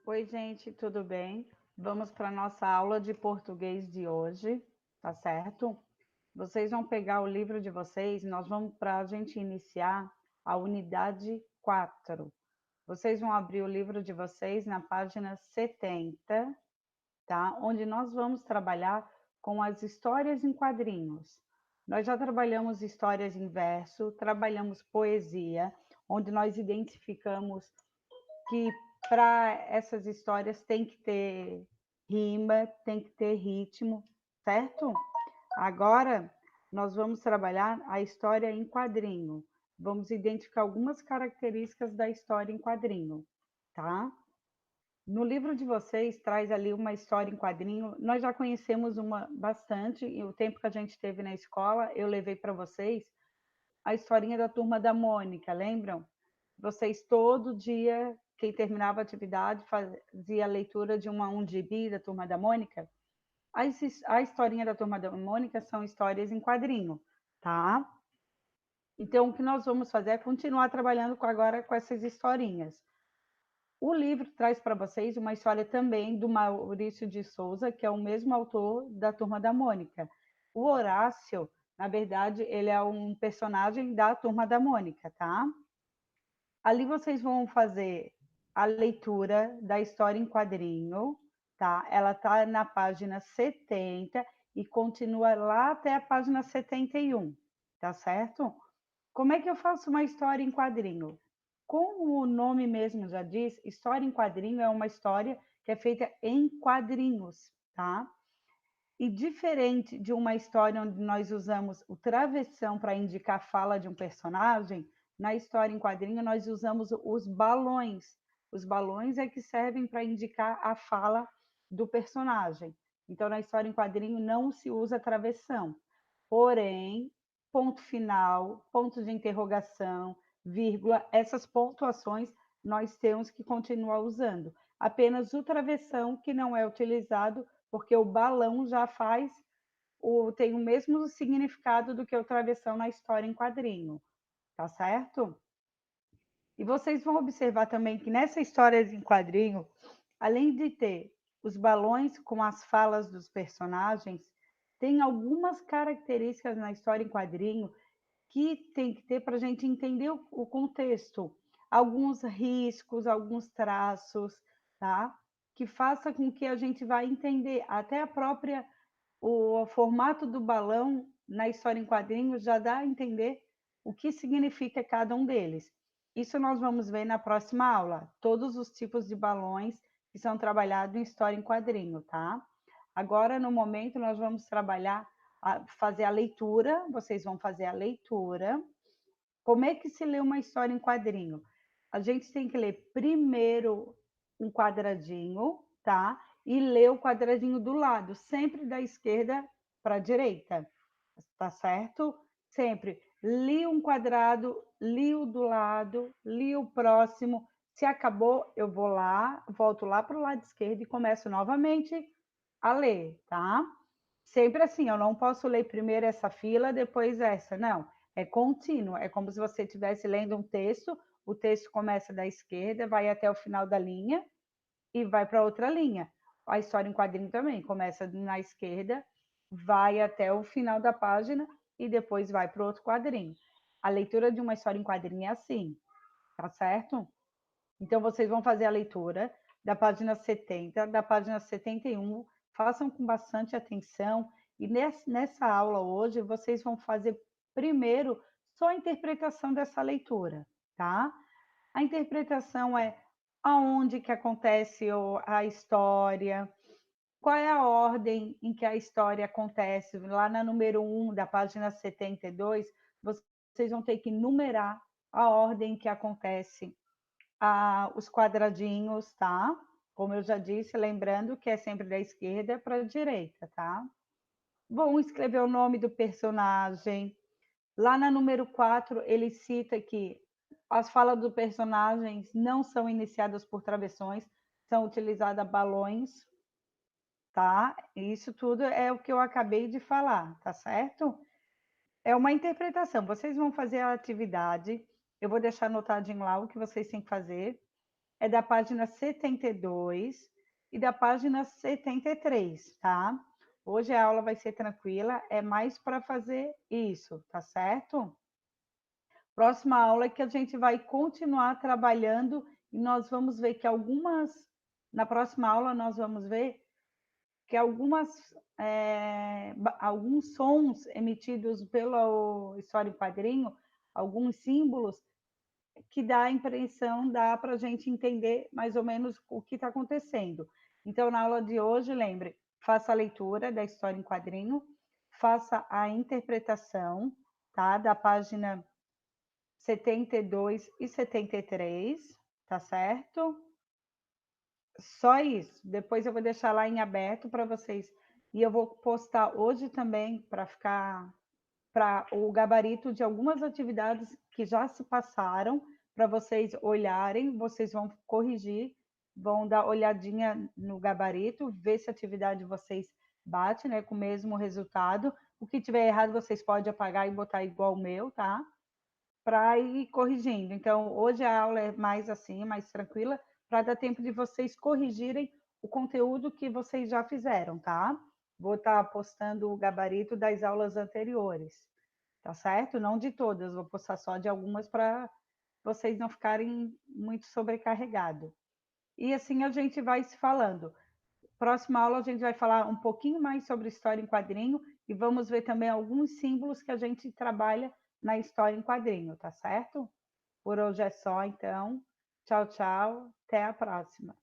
Oi, gente, tudo bem? Vamos para a nossa aula de português de hoje, tá certo? Vocês vão pegar o livro de vocês, nós vamos para a gente iniciar a unidade 4. Vocês vão abrir o livro de vocês na página 70, tá? Onde nós vamos trabalhar com as histórias em quadrinhos. Nós já trabalhamos histórias em verso, trabalhamos poesia, onde nós identificamos que para essas histórias tem que ter rima, tem que ter ritmo, certo? Agora nós vamos trabalhar a história em quadrinho. Vamos identificar algumas características da história em quadrinho, tá? No livro de vocês traz ali uma história em quadrinho. Nós já conhecemos uma bastante, e o tempo que a gente teve na escola, eu levei para vocês a historinha da Turma da Mônica, lembram? Vocês todo dia, quem terminava a atividade, fazia a leitura de um gibi da Turma da Mônica. A historinha da Turma da Mônica são histórias em quadrinho, tá? Então, o que nós vamos fazer é continuar trabalhando agora com essas historinhas. O livro traz para vocês uma história também do Maurício de Souza, que é o mesmo autor da Turma da Mônica. O Horácio, na verdade, ele é um personagem da Turma da Mônica, tá? Ali vocês vão fazer a leitura da história em quadrinho, tá? Ela está na página 70 e continua lá até a página 71, tá certo? Como é que eu faço uma história em quadrinho? Como o nome mesmo já diz, história em quadrinho é uma história que é feita em quadrinhos, tá? E diferente de uma história onde nós usamos o travessão para indicar a fala de um personagem, na história em quadrinho nós usamos os balões. Os balões é que servem para indicar a fala do personagem. Então, na história em quadrinho não se usa travessão. Porém, ponto final, ponto de interrogação, vírgula, essas pontuações nós temos que continuar usando. Apenas o travessão que não é utilizado porque o balão já tem o mesmo significado do que o travessão na história em quadrinho, tá certo? E vocês vão observar também que nessa história em quadrinho, além de ter os balões com as falas dos personagens, tem algumas características na história em quadrinho que tem que ter para a gente entender o contexto. Alguns riscos, alguns traços, tá? Que faça com que a gente vá entender até o formato do balão na história em quadrinhos já dá a entender o que significa cada um deles. Isso nós vamos ver na próxima aula, todos os tipos de balões que são trabalhados em história em quadrinho, tá? Agora, no momento, nós vamos trabalhar, fazer a leitura, vocês vão fazer a leitura. Como é que se lê uma história em quadrinho? A gente tem que ler primeiro um quadradinho, tá? E ler o quadradinho do lado, sempre da esquerda para a direita, tá certo? Sempre. Li um quadrado, li o do lado, li o próximo. Se acabou, eu vou lá, volto lá para o lado esquerdo e começo novamente a ler, tá? Sempre assim, eu não posso ler primeiro essa fila, depois essa, não. É contínuo, é como se você estivesse lendo um texto, o texto começa da esquerda, vai até o final da linha e vai para outra linha. A história em quadrinho também começa na esquerda, vai até o final da página e depois vai para o outro quadrinho. A leitura de uma história em quadrinho é assim, tá certo? Então, vocês vão fazer a leitura da página 70, da página 71, façam com bastante atenção. E nessa aula hoje, vocês vão fazer primeiro só a interpretação dessa leitura, tá? A interpretação é aonde que acontece a história, qual é a ordem em que a história acontece. Lá na número 1 da página 72, vocês vão ter que numerar a ordem que acontece os quadradinhos, tá? Como eu já disse, lembrando que é sempre da esquerda para a direita, tá? Vão escrever o nome do personagem. Lá na número 4, ele cita que as falas do personagem não são iniciadas por travessões, são utilizadas balões, tá? Isso tudo é o que eu acabei de falar, tá certo? É uma interpretação. Vocês vão fazer a atividade, eu vou deixar anotadinho lá o que vocês têm que fazer. é da página 72 e da página 73, tá? Hoje a aula vai ser tranquila, é mais para fazer isso, tá certo? Próxima aula é que a gente vai continuar trabalhando e nós vamos ver que na próxima aula nós vamos ver que alguns sons emitidos pela história em quadrinho, alguns símbolos, que dá a impressão, dá para a gente entender mais ou menos o que está acontecendo. Então, na aula de hoje, lembre, faça a leitura da história em quadrinho, faça a interpretação, tá? Da página 72 e 73, tá certo? Só isso. Depois eu vou deixar lá em aberto para vocês. E eu vou postar hoje também para o gabarito de algumas atividades que já se passaram, para vocês olharem, vocês vão corrigir, vão dar olhadinha no gabarito, ver se a atividade de vocês bate, né, com o mesmo resultado. O que tiver errado, vocês podem apagar e botar igual o meu, tá? Para ir corrigindo. Então, hoje a aula é mais assim, mais tranquila, para dar tempo de vocês corrigirem o conteúdo que vocês já fizeram, tá? Vou estar postando o gabarito das aulas anteriores, tá certo? Não de todas, vou postar só de algumas para vocês não ficarem muito sobrecarregados. E assim a gente vai se falando. Próxima aula a gente vai falar um pouquinho mais sobre história em quadrinho e vamos ver também alguns símbolos que a gente trabalha na história em quadrinho, tá certo? Por hoje é só, então. Tchau, tchau. Até a próxima.